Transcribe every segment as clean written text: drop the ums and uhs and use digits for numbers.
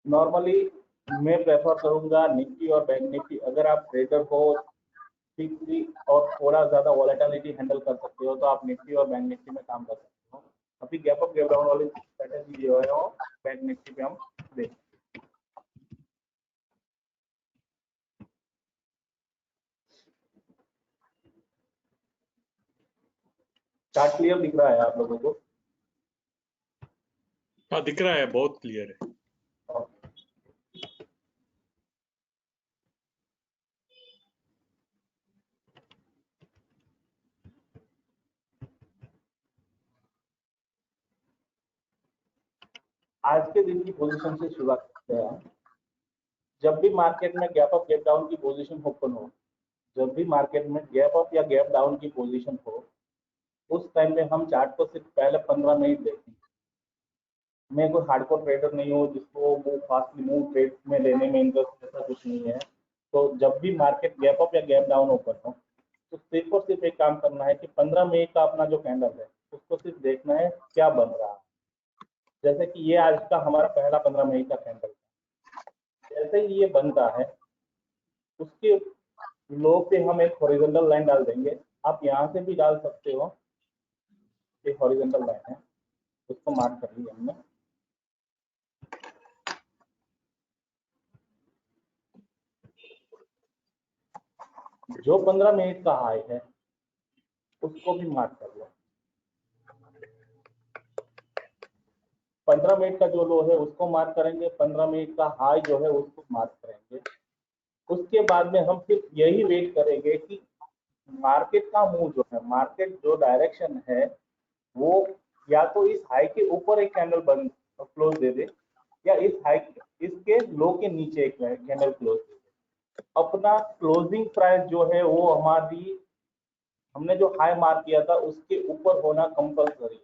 Normally मैं prefer करूंगा Nifty और बैंक निफ्टी। अगर आप ट्रेडर हो ठीक और थोड़ा ज्यादा वॉलेटिलिटी हैंडल कर सकते हो तो आप निफ्टी और बैंक निफ्टी में काम कर सकते हो। अभी गैप अप गैप डाउन वाली स्ट्रेटेजी जो है वो बैंक निफ्टी पे हम देखें। चार्ट क्लियर दिख रहा है आप लोगों को? हाँ दिख रहा है, बहुत क्लियर है। आज के दिन की पोजीशन से शुरुआत करते हैं। जब भी मार्केट में गैप अप गैप डाउन की पोजीशन ओपन हो, जब भी मार्केट में गैप अप या गैप डाउन की पोजीशन हो, उस टाइम में हम चार्ट को सिर्फ पहले 15 मिनट देखें। मैं कोई हार्डकोर ट्रेडर नहीं हूँ जिसको वो फास्टली मूव ट्रेड में लेने में इंटरेस्ट, ऐसा कुछ नहीं है। तो जब भी मार्केट गैप अप या गैप डाउन ओपन हो तो सिर्फ और सिर्फ एक काम करना है कि 15 मिनट का अपना जो कैंडल है उसको सिर्फ देखना है क्या बन रहा है। जैसे कि ये आज का हमारा पहला 15 मिनट का कैंडल है। जैसे ही ये बनता है उसके लो पे हम एक हॉरिजॉन्टल लाइन डाल देंगे। आप यहाँ से भी डाल सकते हो, एक हॉरिजॉन्टल लाइन है उसको मार्क कर लिया हमने। जो 15 मिनट का हाई है उसको भी मार्क कर लो। 15 मिनट का जो लो है उसको मार्क करेंगे, 15 मिनट का हाई जो है उसको मार्क करेंगे। उसके बाद में हम सिर्फ यही वेट करेंगे कि मार्केट का मूव जो है, मार्केट जो डायरेक्शन है वो या तो इस हाई के ऊपर एक कैंडल बंद क्लोज दे दे या इस हाई इसके लो के नीचे एक कैंडल क्लोज दे दे। अपना क्लोजिंग प्राइस जो है वो हमारी, हमने जो हाई मार्क किया था उसके ऊपर होना कंपलसरी है।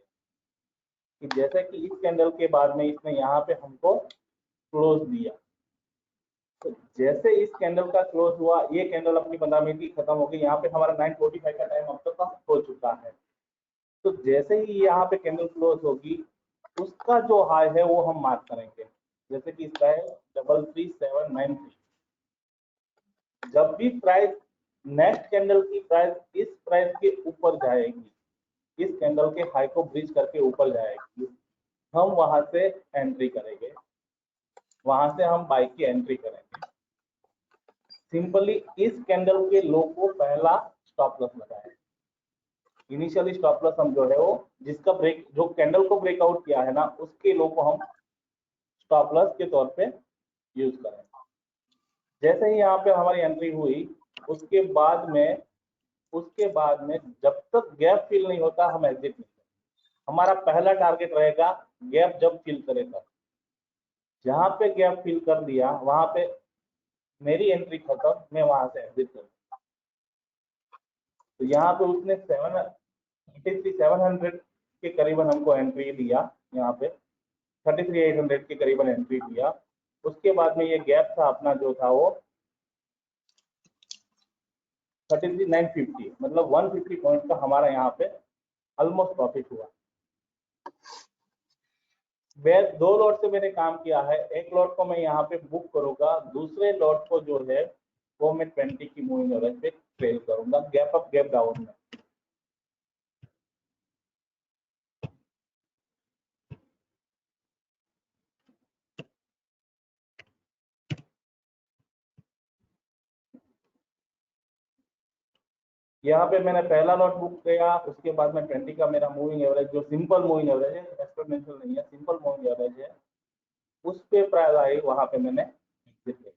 कि जैसे कि इस कैंडल के बाद में इसने यहाँ पे हमको क्लोज दिया, तो जैसे इस कैंडल का क्लोज हुआ, ये कैंडल अपनी 15 मिनट की खत्म हो गई। यहाँ पे हमारा 9:45 का टाइम अब तक हो चुका है। तो जैसे ही यहाँ पे कैंडल क्लोज होगी उसका जो हाई है वो हम मार्क करेंगे। जैसे कि इसका है 33793। जब भी प्राइस नेक्स्ट कैंडल की प्राइस इस प्राइस के ऊपर जाएगी, इस कैंडल के हाई को ब्रिज करके ऊपर जाएगी, हम वहां से एंट्री करेंगे, वहां से हम बाई की एंट्री करेंगे। सिंपली इस कैंडल के लो को पहला स्टॉप लॉस लगाएं। इनिशियली स्टॉप लॉस हम जो है वो जिसका ब्रेक, जो कैंडल को ब्रेकआउट किया है ना, उसके लो को हम स्टॉप लॉस के तौर पे यूज करें। जैसे ही यहाँ पे हमारी एंट्री हुई उसके बाद में जब तक गैप फिल नहीं होता हम एग्जिट नहीं करें। हमारा पहला टारगेट रहेगा गैप जब फिल करे तब। जहां पे गैप फिल कर दिया वहां पे मेरी एंट्री खत्म, मैं वहां से एग्जिट कर। तो यहाँ पे उसने 700 के करीबन हमको एंट्री दिया, यहाँ पे 33,800 के करीबन एंट्री दिया। उसके बाद में ये गैप था अपना जो था वो 33,950, मतलब 150 पॉइंट का हमारा यहाँ पे ऑलमोस्ट प्रॉफिट हुआ। मैं 2 लॉट से मैंने काम किया है। एक लॉट को मैं यहाँ पे बुक करूंगा, दूसरे लॉट को जो है वो मैं 20 की मूविंग एवरेज पे ट्रेल करूंगा गैप अप गैप डाउन में। यहाँ पे मैंने पहला लॉट बुक किया, उसके बाद में 20 का मेरा मूविंग एवरेज, जो सिंपल मूविंग एवरेज है, एक्सपोनेंशियल नहीं है, सिंपल मूविंग एवरेज है, उस पे प्राइस आई, वहां पे मैंने एग्जिट किया।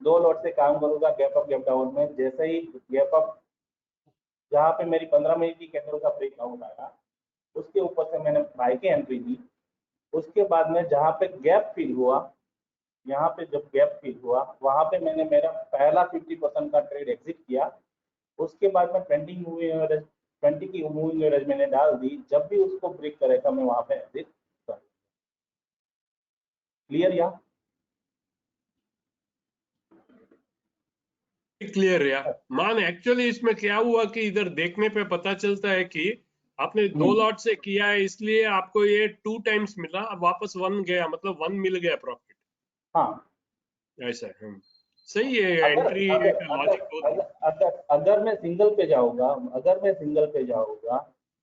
2 लॉट से काम करूंगा गैप अप गैप डाउन में। जैसे ही गैप अप, जहाँ पे मेरी 15 मिनट की कैंडल का ब्रेकआउट आया उसके ऊपर से मैंने बाई की एंट्री दी। उसके बाद में जहाँ पे गैप फिल हुआ, यहाँ पे जब गैप फिल हुआ वहां पे मैंने मेरा पहला 50% का ट्रेड एग्जिट किया। उसके बाद में 20 की मूविंग एवरेज मैंने डाल दी। जब भी उसको ब्रेक करेगा मैं वहां पे एग्जिट कर। क्लियर? या क्लियर या मान, एक्चुअली इसमें क्या हुआ कि इधर देखने पे पता चलता है कि आपने 2 लॉट से किया है, इसलिए आपको ये 2 टाइम्स मिला, अब वापस 1 गया, मतलब 1 मिल गया प्रॉफिट। हाँ, ऐसा है। सही है, अगर एंट्री अगर का अगर लॉजिक बहुत। अगर अगर अगर मैं सिंगल पे जाऊंगा, अगर मैं सिंगल पे जाऊंगा,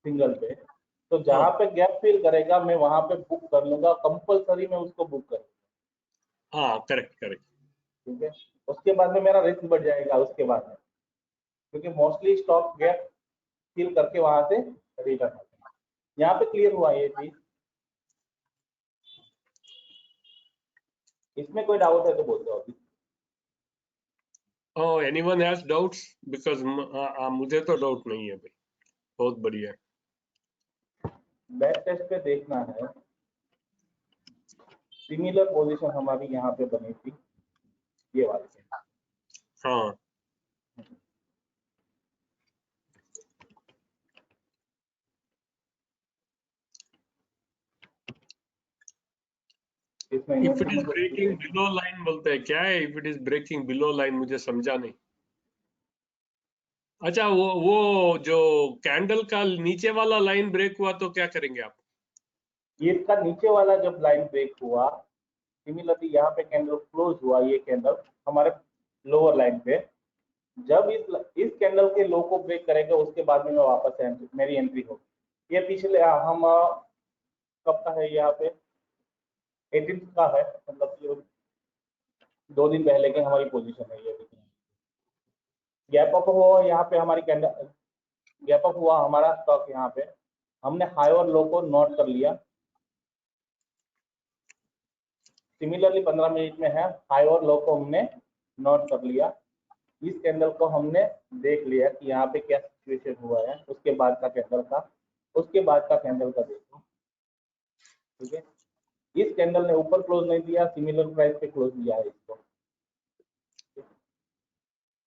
सिंगल पे, तो हाँ जहाँ पे गैप फील करेगा मैं वहां पे बुक कर लूंगा, कंपलसरी मैं उसको बुक करूंगा। हाँ, करेक्ट करेक्ट। ठीक है, उसके बाद में मेरा रिस्क बढ़ जाएगा उसके बाद में, क्योंकि मोस्टली स्टॉक गैप फील करके वहां से रिटर्न आते हैं। यहाँ पे क्लियर हुआ ये चीज? इसमें कोई डाउट है तो बोल दो अभी। Oh, anyone has doubts? Because मुझे तो डाउट नहीं है भाई, बहुत बढ़िया है। बैक टेस्ट पे देखना है, सिमिलर पोजीशन हमारी यहाँ पे बनी थी, ये वाली। हाँ, इसमें इफ इट इन्वेस्टर इज ने कुछ ब्रेकिंग बिलो लाइन बोलते हैं, क्या है if it is breaking below line? मुझे समझा नहीं। अच्छा, वो जो कैंडल का नीचे वाला लाइन ब्रेक हुआ तो क्या करेंगे आप? ये इसका नीचे वाला जब लाइन ब्रेक हुआ, सिमिलरली यहाँ पे कैंडल क्लोज हुआ, ये कैंडल हमारे लोअर लाइन पे, जब इस कैंडल के लो को ब्रेक करेगा उसके बाद में मैं वापस मेरी एंट्री होगी। ये पिछले हम कब का है यहाँ पे, 18 का है, मतलब ये 2 दिन पहले की हमारी पोजीशन है ये। गैप अप हुआ यहाँ पे हमारी कैंडल, गैप अप हुआ हमारा स्टॉक यहाँ पे, हमने हाई और लो को नोट कर लिया। सिमिलरली 15 मिनट में है, हाई और लो को हमने नोट कर लिया। इस कैंडल को हमने देख लिया कि यहाँ पे क्या सिचुएशन हुआ है, उसके बाद का कैंडल का, उसके बाद का कैंडल का देखो। ठीक है, इस कैंडल ने ऊपर क्लोज नहीं दिया, सिमिलर प्राइस पे क्लोज दिया है इसको।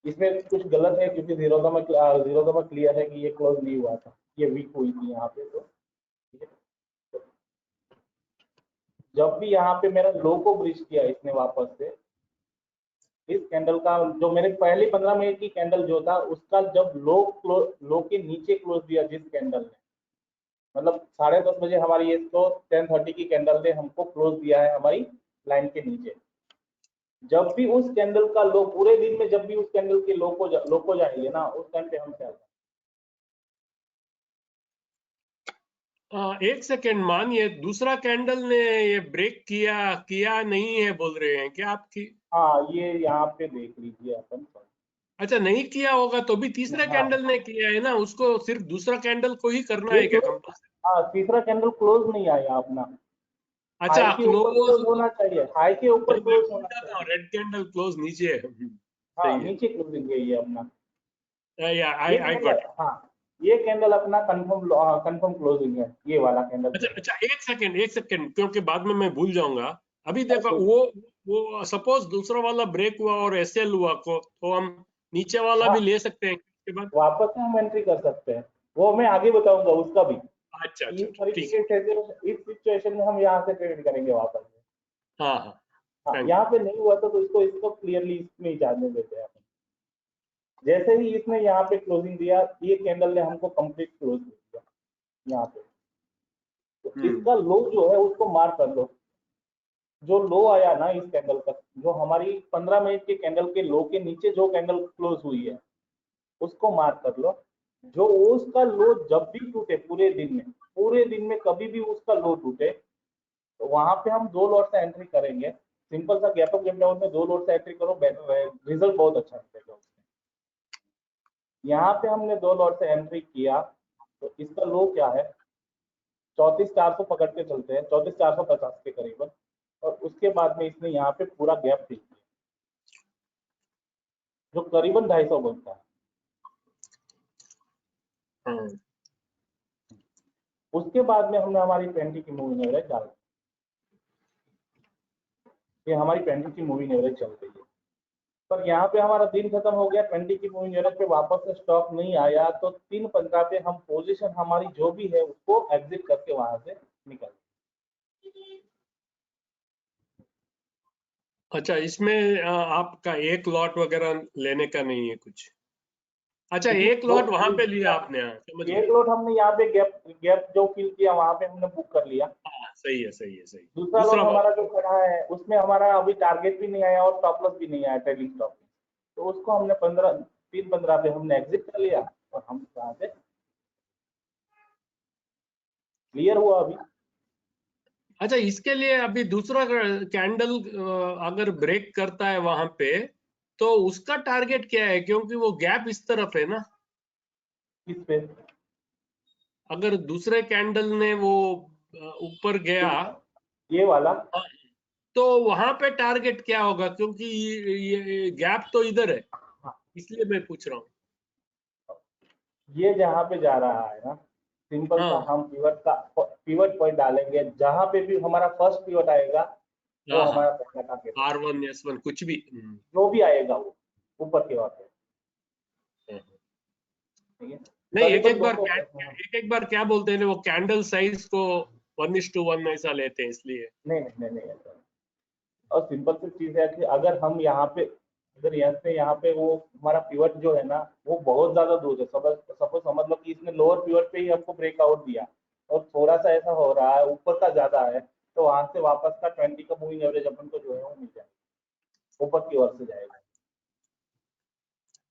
इसमें कुछ गलत है क्योंकि जीरो का क्लियर है कि ये क्लोज नहीं हुआ था, ये वीक हुई थी यहाँ पे। तो ठीक है, तो जब भी यहाँ पे मेरा लो को ब्रीच किया इसने वापस से, इस कैंडल का जो मेरे पहले 15 मिनट की कैंडल जो था उसका जब लो के नीचे क्लोज दिया जिस कैंडल ने, मतलब 10:30 बजे हमारी, ये तो 10:30 की कैंडल ने हमको क्लोज दिया है हमारी लाइन के नीचे। जब भी उस कैंडल का लो, पूरे दिन में जब भी उस कैंडल के लो को जाएंगे ना, उस टाइम पे हम क्या, एक सेकेंड, मानिए दूसरा कैंडल ने ये ब्रेक किया किया नहीं है बोल रहे हैं क्या आपकी? हाँ ये यहाँ पे देख लीजिए अपन। अच्छा, नहीं किया होगा तो भी तीसरे हाँ, कैंडल ने किया है ना, उसको सिर्फ दूसरा कैंडल को ही करना ये है क्या क्लोज, कंपल्सरी? हाँ तीसरा कैंडल क्लोज नहीं आया अपना, अच्छा, हाई के ऊपर क्लोज। क्लोज होना चाहिए, हाई के ऊपर तो मैं क्लोज भूल होना जाता हूँ, चाहिए। रेड कैंडल क्लोज नीचे है। हाँ सही है। नीचे क्लोजिंग है ये अपना, आई ये आई कैंडल, गॉट। हाँ ये कैंडल अपना कंफर्म क्लोजिंग है, ये वाला कैंडल अच्छा जो है। अच्छा, एक सेकंड, क्योंकि बाद में मैं भूल जाऊंगा। अभी देखो, तो वो सपोज दूसरा वाला ब्रेक हुआ और एसएल हुआ को, तो हम नीचे वाला भी हाँ, ले सकते हैं उसके बाद? वापस से हम एंट्री कर सकते हैं, वो मैं आगे बताऊंगा उसका भी, अच्छा कि अच्छा इस अच्छा, तरीके ठीक है। के इस सिचुएशन में हम यहाँ से ट्रेड करेंगे वापस से। हाँ हाँ, हाँ थैंक यहाँ पे नहीं हुआ तो इसको इसको क्लियरली इसमें ही जानने देते हैं अपन। जैसे ही इसने यहाँ पे क्लोजिंग दिया, ये कैंडल ने हमको कंप्लीट क्लोज दिया यहाँ पे, तो यू। इसका लो जो है उसको मार्क कर लो। जो लो आया ना इस कैंडल का, जो हमारी 15 मिनट के कैंडल के लो के नीचे जो कैंडल क्लोज हुई है, उसको मार्क कर लो। जो उसका लो जब भी टूटे पूरे दिन में, पूरे दिन में कभी भी उसका लो टूटे, तो वहां पे हम 2 लॉट से एंट्री करेंगे। सिंपल सा गैप अप गैप डाउन में 2 लॉट से एंट्री करो, बेटर है, रिजल्ट बहुत अच्छा मिलेगा उसमें। यहाँ पे हमने 2 लॉट से एंट्री किया, तो इसका लो क्या है, 34,400 पकड़ के चलते हैं, 34,450 के करीबन। और उसके बाद में इसने यहाँ पे पूरा गैप फिल किया, जो करीबन 250 बनता है। हाँ, उसके बाद में हमने हमारी 20 की मूविंग एवरेज डाल दी। ये हमारी 20 की मूविंग एवरेज चल रही है, पर यहाँ पे हमारा दिन खत्म हो गया, 20 की मूविंग एवरेज पे वापस से स्टॉक नहीं आया, तो 3:15 पे हम पोजीशन हमारी जो भी है उसको एग्जिट करके वहां से निकल। अच्छा, इसमें आपका एक लॉट वगैरह लेने का नहीं है कुछ? अच्छा, इसमें एक लॉट वहां पे लिया आपने? हाँ, समझ एक गया। लोट हमने यहाँ पे गैप गैप जो फिल किया वहां पे हमने बुक कर लिया। सही है, सही है, सही। दूसरा दूसरा लोन हमारा जो खड़ा है उसमें हमारा अभी टारगेट भी नहीं आया और स्टॉप लॉस भी नहीं आया ट्रेडिंग स्टॉप, तो उसको हमने 3-15 पे हमने एग्जिट कर लिया और हम यहाँ से क्लियर हुआ अभी। अच्छा, इसके लिए अभी दूसरा कैंडल अगर ब्रेक करता है वहां पे, तो उसका टारगेट क्या है? क्योंकि वो गैप इस तरफ है ना। किस पे? अगर दूसरे कैंडल ने वो ऊपर गया, ये वाला? हाँ, तो वहां पे टारगेट क्या होगा? क्योंकि ये गैप तो इधर है, इसलिए मैं पूछ रहा हूँ। ये जहाँ पे जा रहा है ना, सिंपल सा हाँ, हम पिवट पॉइंट डालेंगे, जहाँ पे भी हमारा फर्स्ट पिवट आएगा वो हाँ, हाँ, हमारा पहला टारगेट है। R1 S1 कुछ भी। जो भी आएगा वो ऊपर की ओर पे, हाँ। ठीक है। नहीं, एक करीबन एक बार दोनों एक एक बार क्या बोलते हैं ना, वो कैंडल साइज को 1:1 ऐसा लेते हैं, इसलिए। नहीं नहीं नहीं नहीं ऐसा। और सिंपल सी चीज है कि अगर हम यहाँ पे, अगर यहाँ पे वो हमारा पिवट जो है ना वो बहुत ज्यादा दूर है, सपोज समझ लो कि इसने लोअर पिवट पे ही हमको ब्रेकआउट दिया और थोड़ा सा ऐसा हो रहा है ऊपर का ज्यादा है, तो वहां से वापस का 20 का मूविंग एवरेज अपन को जो है वो मिल जाएगा, ऊपर की ओर से जाएगा।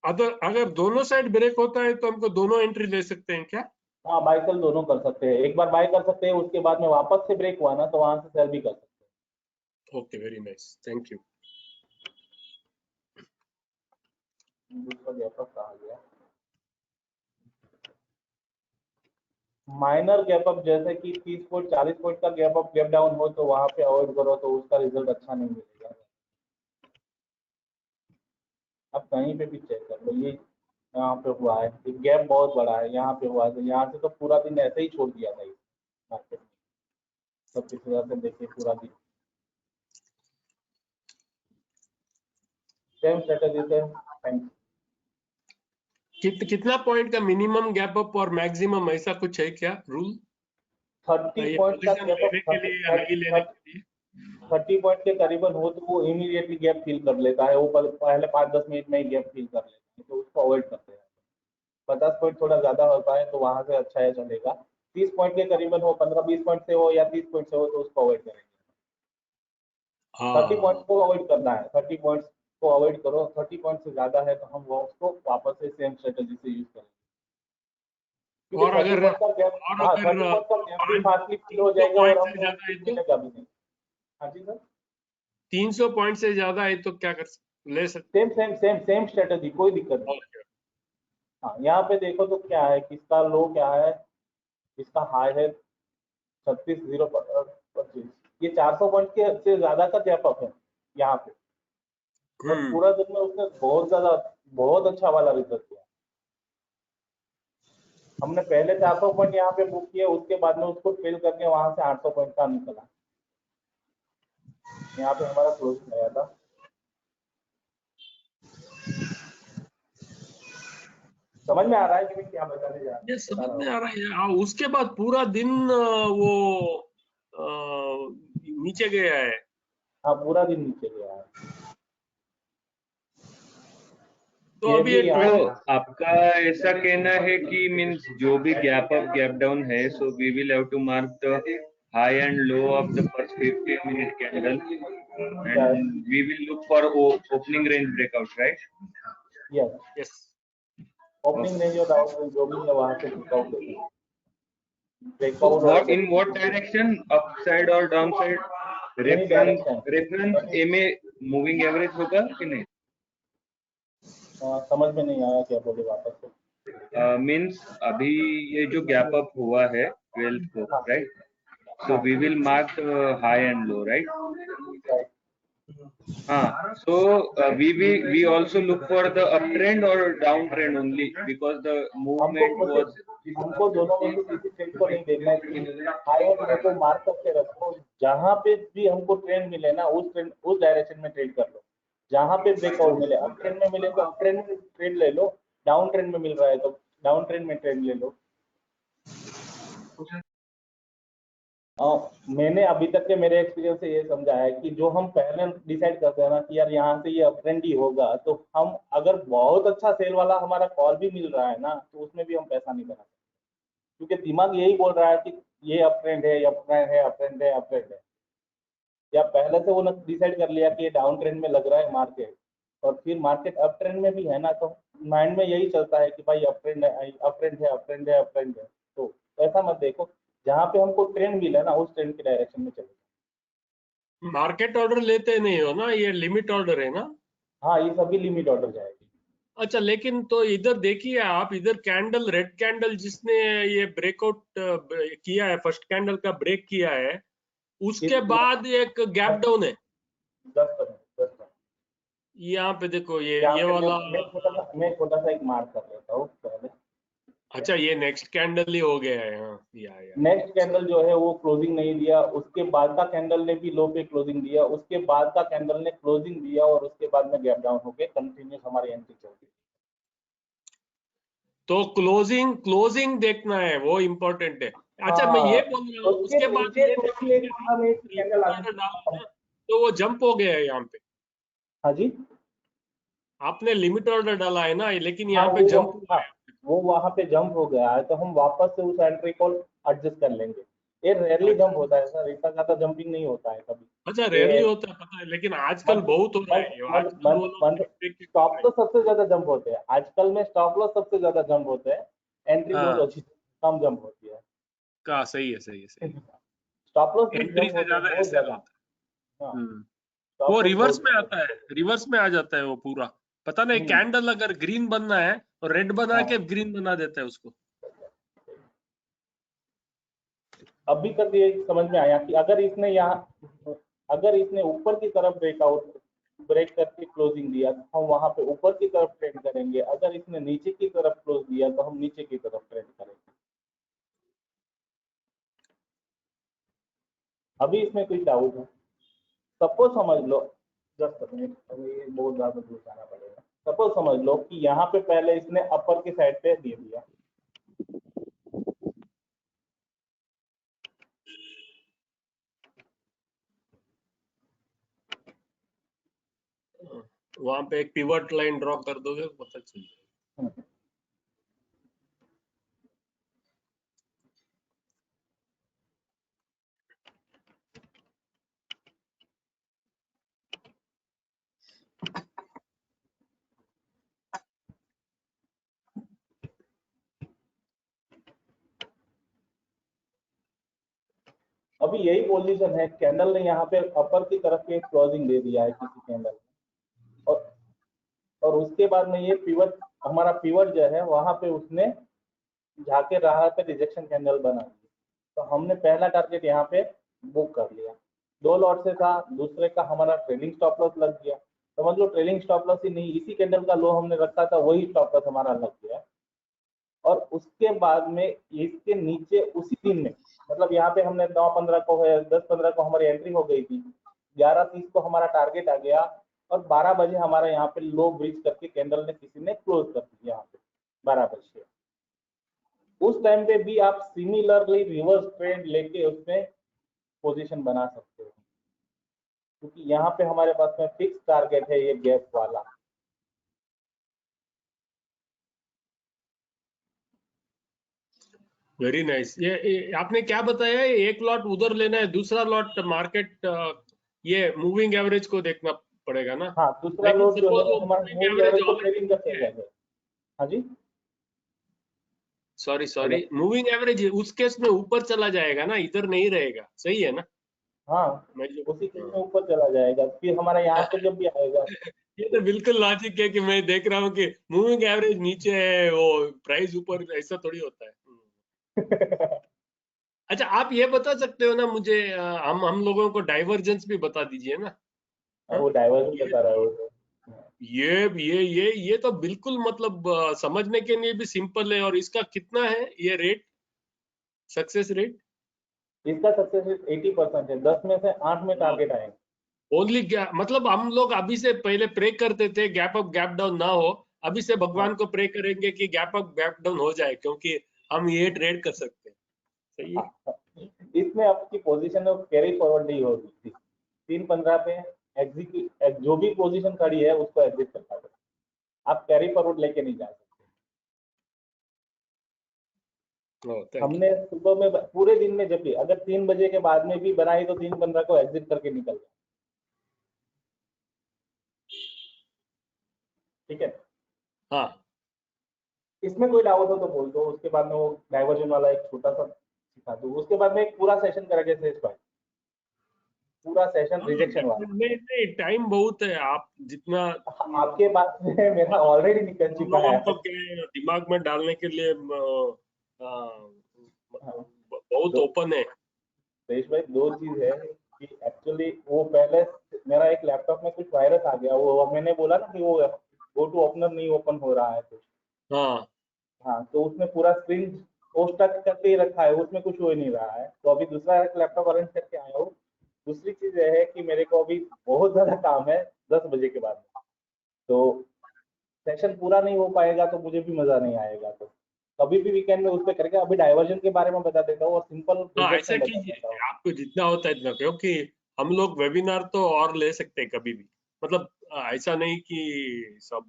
अगर अगर दोनों साइड ब्रेक होता है तो हमको दोनों एंट्री ले सकते हैं क्या? हाँ, बाय सेल दोनों कर सकते हैं, एक बार बाय कर सकते हैं उसके बाद में वापस से ब्रेक हुआ ना तो वहां से सेल भी कर सकते okay, very nice, thank you. हैं। दूसरा गैप अप कहा गया, माइनर गैप अप जैसे कि 30 पॉइंट 40 पॉइंट का गैप अप गैप डाउन हो तो वहां पे अवॉइड करो, तो उसका रिजल्ट अच्छा नहीं मिलेगा। अब कहीं पे भी चेक कर लो, ये यहाँ पे हुआ है, गैप बहुत बड़ा है, यहाँ पे हुआ है, तो यहाँ से तो पूरा दिन ऐसे ही छोड़ दिया था इस मार्केट में। 26,000 से देखिए पूरा दिन सेम स्ट्रेटेजी से कितना पॉइंट का मिनिमम गैप अप और मैक्सिमम, ऐसा कुछ है क्या रूल? 30 ये पॉइंट का पोजीशन गैप लेने अप, के लिए या नहीं लेने के लिए? 30 पॉइंट के करीबन हो तो वो इमीडिएटली गैप फिल कर लेता है, वो पहले 5-10 मिनट में ही गैप फिल कर लेता है, तो उसको अवॉइड करते हैं। 50 पॉइंट थोड़ा ज्यादा होता है तो वहां से अच्छा है चलेगा। 30 पॉइंट के करीबन हो, 15-20 पॉइंट से हो या 30 पॉइंट से हो तो उसको अवॉइड करेंगे। 30 पॉइंट हाँ। को अवॉइड करना है, 30 पॉइंट को अवॉइड करो, 30 पॉइंट से ज्यादा है तो हम वो उसको वापस से सेम स्ट्रेटेजी से यूज करेंगे, क्योंकि और 30 अगर पॉइंट का गैप, और हाँ अगर 30 पॉइंट का गैप भी फास्टली फिल हो 300 जाएगा और पॉइंट से हमको ज्यादा है तो? मिलेगा भी नहीं। हाँ जी सर। 300 पॉइंट से ज्यादा है तो क्या ले सकते same same same same strategy, कोई दिक्कत नहीं। हैं? हाँ, यहाँ पे देखो तो क्या है कि इसका लो क्या है, इसका हाई है 36,025, ये 400 पॉइंट के से ज्यादा का गैप अप है यहाँ पे, और हम्म। पूरा दिन में उसने बहुत ज्यादा बहुत अच्छा वाला रिजल्ट किया। हमने पहले 400 पॉइंट यहाँ पे बुक किया, उसके बाद में उसको फेल करके वहां से 800 पॉइंट का निकला, यहाँ पे हमारा क्लोजिंग आया था। समझ में आ रहा है कि मैं क्या बताने ये बता समझ रहा में हूँ? आ रहा है। उसके बाद पूरा दिन वो नीचे गया है। हाँ, पूरा दिन नीचे गया है। तो ये अभी भी ये यहाँ तो पे आपका ऐसा कहना है कि मीन्स जो भी गैप अप गैप डाउन है, so we will have to mark the high and low of the first 15 minute candle and we will look for opening range breakout, right? Yes, yes. Opening range और down range जो भी है वहां से breakout देगा, So breakout और what in what direction, upside or downside? Any reference direction. Reference MA moving average होगा कि नहीं? समझ में नहीं आया, क्या बोले वापस से? मीन्स अभी ये जो गैप अप हुआ है 12 को, हाँ राइट? So हाँ we will mark the high and low, right? Right. So we also look for the uptrend or downtrend only because the हमको movement मुझे was. हमको दोनों में से किसी ट्रेंड को नहीं देखना है, हाई और लो को मार्क करके रखो, जहां पे भी हमको ट्रेंड मिले ना उस डायरेक्शन में ट्रेड कर लो, जहां पे ब्रेकआउट मिले, अप ट्रेंड में मिले तो अप ट्रेंड में ट्रेड ले लो, डाउन ट्रेंड में मिल रहा है तो डाउन ट्रेंड में ट्रेड ले लो। मैंने अभी तक के मेरे एक्सपीरियंस से ये समझा है कि जो हम पहले डिसाइड करते हैं ना कि यार यहाँ से ये अप ट्रेंड ही होगा, तो हम अगर बहुत अच्छा सेल वाला हमारा कॉल भी मिल रहा है ना तो उसमें भी हम पैसा नहीं बना सकते। क्योंकि दिमाग यही बोल रहा है कि ये अप ट्रेंड है, अप ट्रेंड है, अप ट्रेंड है, अप ट्रेंड है, या पहले से वो डिसाइड कर लिया कि ये डाउन ट्रेंड में लग रहा है मार्केट, और फिर मार्केट अप ट्रेंड में भी है ना, तो माइंड में यही चलता है कि भाई अप ट्रेंड है, अप ट्रेंड है, अप ट्रेंड है, अप ट्रेंड है। तो ऐसा मत देखो, जहाँ पे हमको ट्रेंड मिले ना उस ट्रेंड के डायरेक्शन में चलो। मार्केट ऑर्डर लेते नहीं हो ना, ये लिमिट ऑर्डर है ना? हाँ, ये सभी लिमिट ऑर्डर जाएगी। अच्छा, लेकिन तो इधर देखिए आप, इधर कैंडल, रेड कैंडल जिसने ये ब्रेकआउट किया है, फर्स्ट कैंडल का ब्रेक किया है, उसके बाद एक गैप डाउन है 10%। यहाँ पे देखो, ये यहाँ पे वाला। मैं छोटा सा एक मार्क कर लेता हूँ पहले। अच्छा, ये नेक्स्ट कैंडल ही हो गया है। हाँ, या नेक्स्ट कैंडल जो है वो क्लोजिंग नहीं दिया, उसके बाद का कैंडल ने भी लो पे क्लोजिंग दिया, उसके बाद का कैंडल ने क्लोजिंग दिया, और उसके बाद में गैप डाउन होके कंटिन्यूस हमारी एंट्री चल रही है। तो क्लोजिंग क्लोजिंग देखना है, वो इम्पोर्टेंट है। अच्छा, मैं हाँ, ये बोल रहा हूँ, उसके उसके बाद नीचे ये कोई भी देखिए एक कि वहाँ में आपने कैंडल आ ऑर्डर डाला ना, तो वो जंप हो गया है यहाँ पे। हाँ जी। आपने लिमिट ऑर्डर डाला है ना, लेकिन हाँ यहाँ पे वो जंप हुआ हाँ, है। वो वहाँ पे जंप हो गया है, तो हम वापस से उस एंट्री को एडजस्ट कर लेंगे। ये रेयरली अच्छा जंप होता है सर, इतना ज्यादा जंपिंग नहीं होता है कभी। अच्छा, ये रेयरली होता है पता है, लेकिन आजकल मंथ बहुत हो रहा मंथ है ये। मंथ आजकल मंथ वो लोग मंथ देख के कर स्टॉप रहे तो हैं। सबसे ज्यादा जंप होते हैं आजकल में, स्टॉप लॉस सबसे ज्यादा जंप होते हैं, एंट्री बहुत हाँ, अच्छी कम जंप होती का सही है, सही है, सही है। स्टॉप लॉस है। भी एंट्री जंप से होते हैं ज्यादा बहुत एसएल ज्यादा। होता हाँ, है। हम्म। वो स्टॉप लॉस रिवर्स बहुत में ज्यादा आता है, रिवर्स में आ जाता है वो पूरा। पता नहीं, हम्म, कैंडल अगर ग्रीन बनना है तो रेड बना हाँ। के ग्रीन बना देता है उसको। अभी तक ये समझ में आया कि अगर इसने ऊपर की तरफ ब्रेक करके क्लोजिंग दिया तो हम वहां पे ऊपर की तरफ ट्रेड करेंगे, अगर इसने नीचे की तरफ क्लोज दिया तो हम नीचे की तरफ ट्रेड करेंगे। अभी इसमें कोई डाउट है? सपोज समझ लो, जस्ट मिनट, अभी ये बहुत ज्यादा दूर जाना पड़ेगा। सपोज समझ लो कि यहाँ पे पहले इसने अपर की साइड पे दे दिया, वहां पे एक पिवट लाइन ड्रॉ कर दोगे तो पता चल जाएगा। अभी यही पोजीशन है, कैंडल ने यहाँ पे अपर की तरफ एक क्लोजिंग दे दिया है किसी कैंडल, और और उसके बाद में ये पिवट, हमारा पिवट जो है वहां पे उसने जाके रहा पे रिजेक्शन कैंडल बना दी, तो हमने पहला टारगेट यहाँ पे बुक कर लिया। 2 लॉट से था, दूसरे का हमारा ट्रेलिंग स्टॉप लॉस लग गया, समझ लो ट्रेलिंग स्टॉप लॉस ही नहीं, इसी कैंडल का लो हमने रखा था, वही स्टॉप लॉस हमारा लग गया। और उसके बाद में इसके नीचे उसी दिन में, मतलब यहाँ पे हमने 9:15 को है, 10:15 को हमारी एंट्री हो गई थी, 11:30 को हमारा टारगेट आ गया, और 12 बजे हमारा यहाँ पे लो ब्रिज करके कैंडल ने किसी ने क्लोज कर दिया यहाँ पे 12 बजे। उस टाइम पे भी आप सिमिलरली रिवर्स ट्रेड लेके उसमें पोजीशन बना सकते हो, क्योंकि यहाँ पे हमारे पास में फिक्स टारगेट है ये गैप वाला। Very nice. ये आपने क्या बताया, एक लॉट उधर लेना है, दूसरा लॉट मार्केट, ये मूविंग एवरेज को देखना पड़ेगा ना? हाँ, दूसरा लेकिन लोड जो सपोज है वो हमारा मूविंग मूविंग एवरेज एवरेज को ऑलरेडी ट्रेडिंग का नीचे चल है। जाएगा। हाँ जी। Sorry hello. Sorry, moving average उस केस में ऊपर चला जाएगा ना, इधर नहीं रहेगा, सही है ना? हाँ, मैं जो उसी केस हाँ। में ऊपर चला जाएगा, फिर हमारा यहाँ पे जब भी आएगा। ये तो बिल्कुल लॉजिक है कि मैं देख रहा हूँ कि मूविंग एवरेज नीचे है, वो प्राइस ऊपर, ऐसा थोड़ी होता है। अच्छा, आप ये बता सकते हो ना मुझे, हम लोगों को डाइवर्जेंस भी बता दीजिए ना। हाँ? वो डाइवर्जन ये बता रहा है वो। ये तो बिल्कुल मतलब समझने के लिए भी सिंपल है। और इसका कितना है ये रेट, सक्सेस रेट? इसका सक्सेस रेट 80% है, 10 में से 8 में टारगेट आएंगे। ओनली मतलब हम लोग अभी से पहले प्रे करते थे गैप अप गैप डाउन ना हो, अभी से हाँ, भगवान को प्रे करेंगे कि गैप अप गैप डाउन हो जाए, क्योंकि हम ये ट्रेड कर सकते हैं। सही है। हाँ। इसमें आपकी पोजीशन कैरी फॉरवर्ड नहीं होगी, 3:15 पे एग्जीक्यूट जो भी पोजीशन खड़ी है उसको एग्जिट करना पड़ेगा, आप कैरी फॉरवर्ड लेके नहीं जा सकते। Thank you. हमने सुबह में पूरे दिन में जब भी अगर 3 बजे के बाद में भी बनाई तो 3:15 को एग्जिट करके निकल गए। ठीक है, हाँ इसमें कोई डाउट हो तो बोल दो, उसके बाद में वो डाइवर्जन वाला एक छोटा सा सिखा दूँ, उसके बाद में एक पूरा सेशन करेंगे शेष भाई, पूरा सेशन रिजेक्शन वाला। नहीं नहीं, टाइम बहुत है, आप जितना आपके पास में मेरा ऑलरेडी निकल हम चुका लोगों है। को क्या दिमाग में डालने के लिए हाँ, बहुत ओपन है। सुरेश भाई, दो चीज है कि एक्चुअली वो पहले मेरा एक लैपटॉप में कुछ वायरस आ गया, वो मैंने बोला ना कि वो गो टू ओपनर नहीं ओपन हो रहा है कुछ। हाँ हाँ, तो उसमें पूरा स्क्रीन पोस्ट टच करके ही रखा है, उसमें कुछ हो ही नहीं रहा है, तो अभी दूसरा एक लैपटॉप अरेंज करके आया हूँ। दूसरी चीज यह है कि मेरे को अभी बहुत ज्यादा काम है 10 बजे के बाद में, तो सेशन पूरा नहीं हो पाएगा तो मुझे भी मजा नहीं आएगा, तो कभी भी वीकेंड में उस पर करके अभी डाइवर्जन के बारे में बता देता हूँ और सिंपल हाँ, ऐसा रिजेक्शन बता देता कीजिए, हूँ। आपको जितना होता है इतना, क्योंकि हम लोग वेबिनार तो और ले सकते हैं कभी भी, मतलब ऐसा नहीं कि सब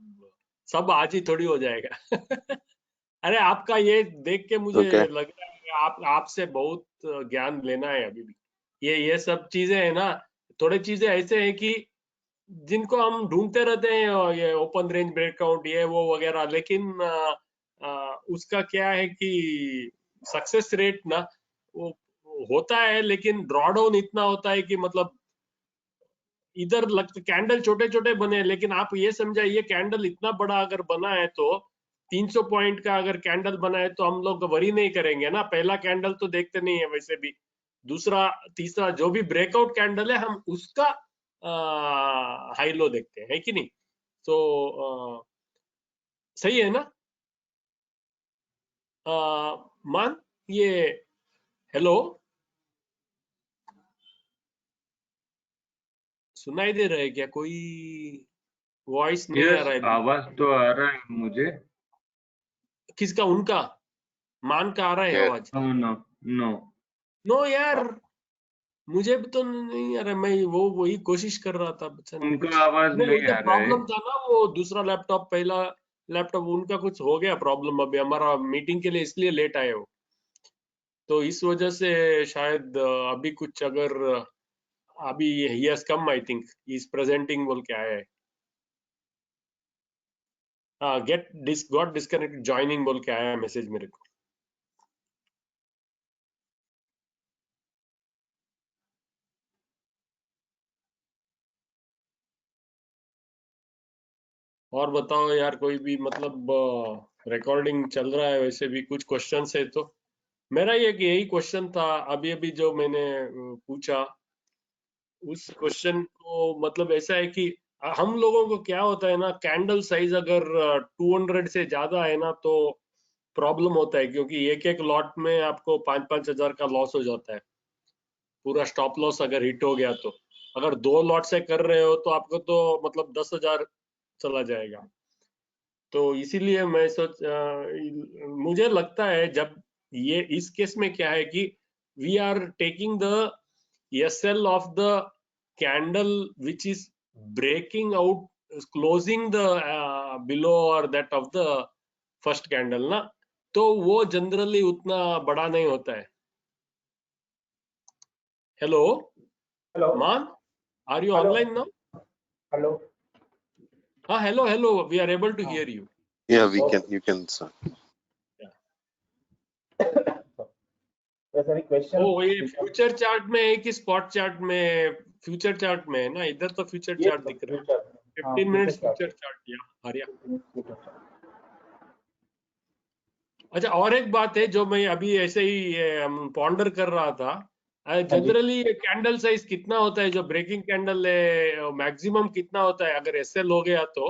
सब आज ही थोड़ी हो जाएगा। अरे आपका ये देख के मुझे Okay. लग रहा है कि आप आपसे बहुत ज्ञान लेना है अभी भी। ये सब चीजें है ना, थोड़ी चीजें ऐसे हैं कि जिनको हम ढूंढते रहते हैं, और ये ओपन रेंज ब्रेकआउट ये वो वगैरह, लेकिन उसका क्या है कि सक्सेस रेट ना वो होता है, लेकिन ड्रॉडाउन इतना होता है कि मतलब इधर लगता कैंडल छोटे छोटे बने, लेकिन आप ये समझाइए कैंडल इतना बड़ा अगर बना है तो 300 पॉइंट का अगर कैंडल बना है तो हम लोग वरी नहीं करेंगे ना, पहला कैंडल तो देखते नहीं है वैसे भी, दूसरा तीसरा जो भी ब्रेकआउट कैंडल है हम उसका हाई लो देखते हैं, है कि नहीं? तो सही है ना? मान ये हेलो, सुनाई दे रहा है क्या? कोई वॉइस नहीं आ यस, रहा है। आवाज तो आ रहा है मुझे। किसका? उनका? मान का आ रहा है Yes. आवाज? नो नो नो यार, मुझे भी तो नहीं आ रहा, मैं वो वही कोशिश कर रहा था, पता नहीं उनका कुछ आवाज नहीं, नहीं उधर आ रहा है। प्रॉब्लम था ना, वो दूसरा लैपटॉप पहला लैपटॉप उनका कुछ हो गया प्रॉब्लम, अभी हमारा मीटिंग के लिए इसलिए लेट आए हो, तो इस वजह से शायद अभी कुछ अगर अभी he has come, I think is presenting बोल के आया है। हाँ, गॉट डिस्कनेक्टेड ज्वाइनिंग बोल के आया है मैसेज मेरे को। और बताओ यार, कोई भी मतलब रिकॉर्डिंग चल रहा है वैसे भी, कुछ क्वेश्चन है तो? मेरा यही क्वेश्चन था अभी अभी जो मैंने पूछा, उस क्वेश्चन को मतलब ऐसा है कि हम लोगों को क्या होता है ना, कैंडल साइज अगर 200 से ज्यादा है ना तो प्रॉब्लम होता है, क्योंकि एक एक लॉट में आपको 5-5 हजार का लॉस हो जाता है, पूरा स्टॉप लॉस अगर हिट हो गया तो। अगर 2 लॉट से कर रहे हो तो आपको तो मतलब 10,000 चला जाएगा। तो इसीलिए मैं मुझे लगता है जब ये इस केस में क्या है कि we are taking the SL of the candle which is breaking out, closing the below or that of the first candle ना, तो वो जनरली उतना बड़ा नहीं होता है। Hello hello man, are you hello online now? Hello. हाँ, hello hello, we are able to हाँ, hear you. Yeah, we okay. can. You can, sir. वैसे क्वेश्चन ओ, ये फ्यूचर चार्ट में है कि स्पॉट चार्ट में? फ्यूचर चार्ट में है ना, इधर तो फ्यूचर ये चार्ट दिख रहा है। फ्यूचर, हाँ 15 future minutes chart, future chart या आर्या। Future chart. अच्छा, और एक बात है जो मैं अभी ऐसे ही पॉन्डर कर रहा था, हाँ जी, जनरली ये कैंडल साइज कितना होता है जो ब्रेकिंग कैंडल है, मैक्सिमम कितना होता है अगर SL हो गया तो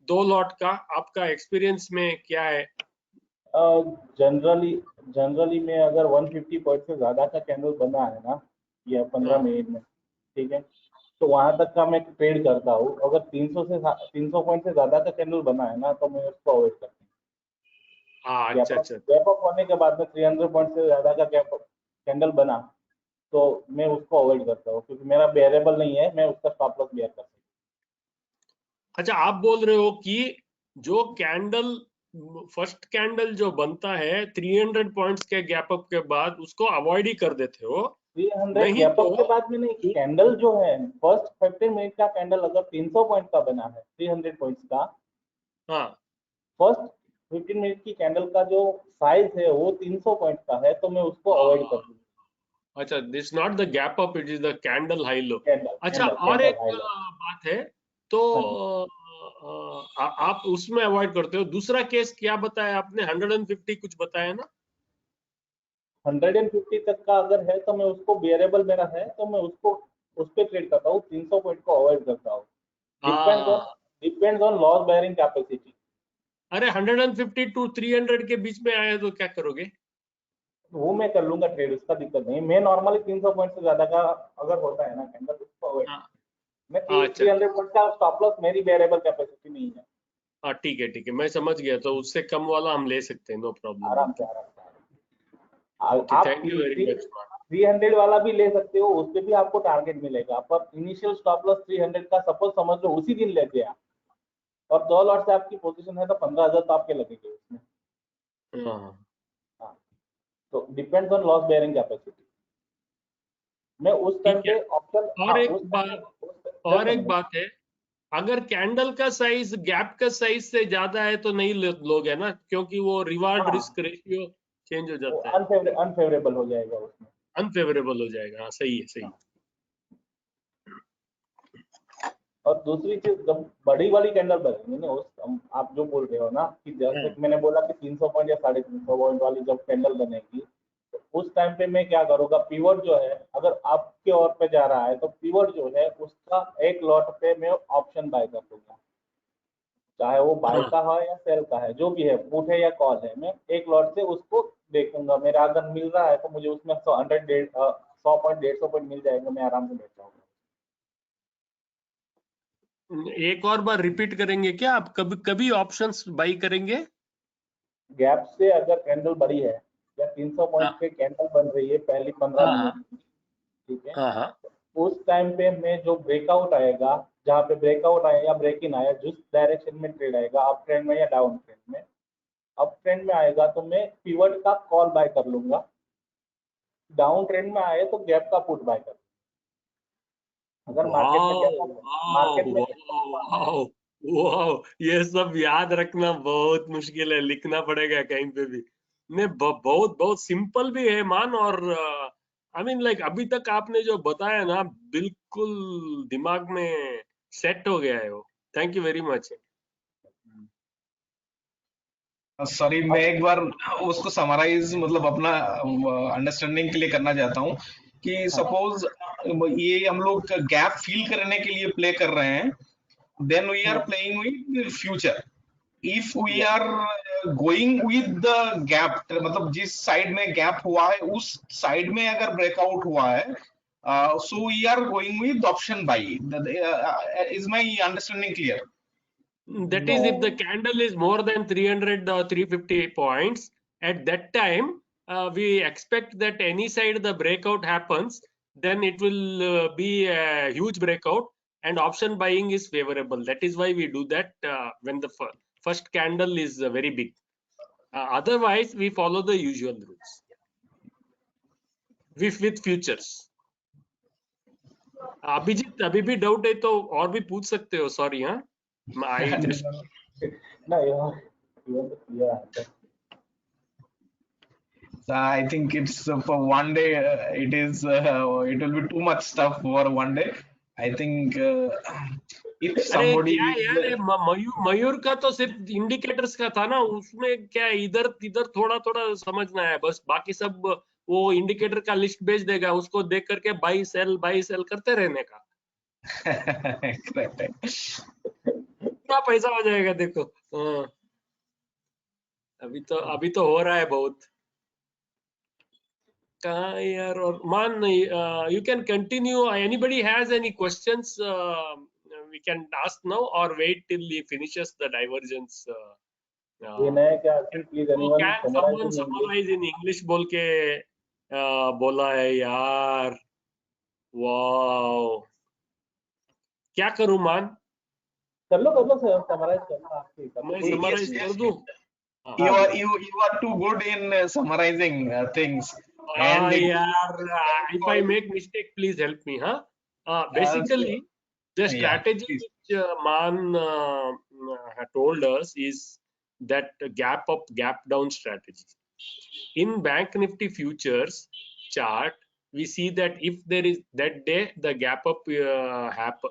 2 लॉट का? आपका एक्सपीरियंस में क्या है? जनरली जनरली में अगर 150 पॉइंट से ज़्यादा का कैंडल बना है ना, या 15 हाँ मिनट में, ठीक है, तो वहां तक का मैं ट्रेड करता हूँ। अगर 300 पॉइंट से ज़्यादा का कैंडल बना है ना तो मैं उसको अवॉइड करता हूँ। हाँ, गैप अच्छा अप अच्छा। गैप अप होने के बाद में 300 पॉइंट से ज़्यादा का कैंडल बना तो मैं उसको अवॉइड करता हूँ, क्योंकि मेरा बेयरेबल नहीं है, मैं उसका स्टॉप लॉस बेयर कर सकता अच्छा, आप बोल रहे हो कि जो कैंडल फर्स्ट कैंडल जो बनता है 300 पॉइंट्स के गैप अप के बाद उसको अवॉइड ही कर देते हो 300 नहीं गैप तो। अप के बाद में नहीं, कैंडल जो है फर्स्ट 15 मिनट का कैंडल अगर 300 पॉइंट का बना है 300 पॉइंट्स का, हाँ फर्स्ट 15 मिनट की कैंडल का जो साइज है वो 300 पॉइंट का है, तो मैं उसको अवॉइड कर दूंगा। अच्छा, this not the gap up, it is the candle high low. Candle अच्छा, कैंडल और कैंडल एक हाई लो। बात है तो हाँ जी, आप उसमें अवॉइड करते हो। दूसरा केस क्या बताया आपने, 150 कुछ बताया ना? 150 तक का अगर है तो मैं उसको बेयरेबल मेरा है तो मैं उसको उस पर ट्रेड करता हूँ, 300 पॉइंट को अवॉइड करता हूँ। हाँ, depends on loss bearing capacity. अरे 150 टू 300 के बीच में आया तो क्या करोगे? वो मैं कर लूंगा ट्रेड, उसका दिक्कत नहीं। मैं नॉर्मली 300 पॉइंट से ज्यादा का अगर होता है ना कैंडल, उसको अवॉइड। हाँ, मैं अच्छा 300 पॉइंट का स्टॉप लॉस मेरी वेरिएबल कैपेसिटी नहीं है। हाँ, ठीक है ठीक है, मैं समझ गया। तो उससे कम वाला हम ले सकते हैं, नो प्रॉब्लम। आराम से आराम से ओके, आप थैंक यू वेरी मच। 300 वाला भी ले सकते हो, उस पर भी आपको टारगेट मिलेगा। पर इनिशियल स्टॉप लॉस 300 का सपोज समझ लो उसी दिन लग गया और 2 लॉट से आपकी पोजीशन है तो 15,000 तो आपके लगेंगे उसमें। हाँ, हाँ, तो depends on loss bearing capacity. मैं उस टाइम ठीक है। पे ऑप्शन, और हाँ एक उस टाइम पे बात जस्ट और अ एक मिनट, बात है, अगर कैंडल का साइज गैप का साइज से ज्यादा है तो नहीं लोगे ना, क्योंकि वो रिवार्ड हाँ रिस्क रेशियो चेंज हो वो जाता है, अनफेवरेबल हो जाएगा उसमें। अनफेवरेबल हो जाएगा। हाँ, सही है, सही। हाँ। और दूसरी चीज, जब बड़ी वाली कैंडल बनेगी ना, उस आप जो बोल रहे हो ना कि जैसे हाँ, कि मैंने बोला कि 300 पॉइंट या 350 पॉइंट वाली जब कैंडल बनेगी, तो उस टाइम पे मैं क्या करूंगा, पीवट जो है अगर आपके ओर पे जा रहा है तो पीवट जो है उसका एक लॉट पे मैं ऑप्शन बाय कर दूंगा, चाहे वो बाय हाँ। का है या सेल का है, जो भी है, पुट है या कॉल है, मैं एक लॉट से उसको देखूंगा। मेरा अगर मिल रहा है तो मुझे उसमें 100 पॉइंट 150 पॉइंट मिल जाएगा, मैं आराम से बैठ जाऊंगा। एक और बार रिपीट करेंगे क्या आप? कभी कभी ऑप्शंस बाई करेंगे? गैप से अगर कैंडल बड़ी है या 300 पॉइंट हाँ पे कैंडल बन रही है पहली 15 हाँ मिनट की, ठीक है, हाँ हाँ। उस टाइम पे मैं जो ब्रेकआउट आएगा, जहाँ पे ब्रेकआउट आया या ब्रेक इन आया, जिस डायरेक्शन में ट्रेड आएगा, अप ट्रेंड में या डाउन ट्रेंड में, अप ट्रेंड में आएगा तो मैं पिवट का कॉल बाय कर लूंगा, डाउन ट्रेंड में आए तो गैप का पुट बाय कर लूंगा। अगर मार्केट में wow gap up, wow market में गैप अप हुआ है, वाओ वाओ, ये सब याद रखना बहुत मुश्किल है, लिखना पड़ेगा कहीं पे भी। नहीं, बहुत बहुत सिंपल भी है मान। और आई मीन लाइक अभी तक आपने जो बताया ना, बिल्कुल दिमाग में सेट हो गया है वो। Thank you very much. Sorry, मैं एक बार उसको समराइज मतलब अपना अंडरस्टैंडिंग के लिए करना चाहता हूँ कि हाँ सपोज ये हम लोग गैप फील करने के लिए प्ले कर रहे हैं, then we are playing with future. If we या are going with the gap, मतलब जिस साइड में गैप हुआ है उस साइड में अगर ब्रेकआउट हुआ है, so we are going with option buy. Is my understanding clear? That no, is, if the candle is more than 300 or 350 points, at that time, we expect that any side the breakout happens, then it will be a huge breakout and option buying is favorable. That is why we do that when the first candle is very big. Otherwise, we follow the usual rules with futures. Abhijit, अभी भी doubt है तो और भी पूछ सकते हो। Sorry, हाँ, I just no, you want to clear answer. I think it's for one day. It will be too much stuff for one day. I think if अरे somebody क्या is यार, ये मयूर का तो सिर्फ इंडिकेटर्स का था ना, उसमें क्या इधर इधर थोड़ा थोड़ा समझना है बस, बाकी सब वो इंडिकेटर का लिस्ट भेज देगा, उसको देख करके बाई सेल करते रहने का। correct. क्या पैसा हो जाएगा देखो। हाँ, अभी तो हो रहा है बहुत। कहाँ है यार? और मान, you can continue, anybody has any questions, we can ask now or wait till he finishes the divergence. ये नया क्या प्लीज वो anyone can summarize someone in English. Summarize in English बोल के बोला है यार। वाओ, क्या करूं मान? कर लो समराइज कर लो आपके हिसाब से, मैं कोई Yes, समराइज दिक्कत कर yes. दूं? You are too good in summarizing things. And If I make mistake, please help me. Basically, the yeah, strategy please. which Man had told us is that gap up, gap down strategy. In Bank Nifty futures chart, we see that if there is that day the gap up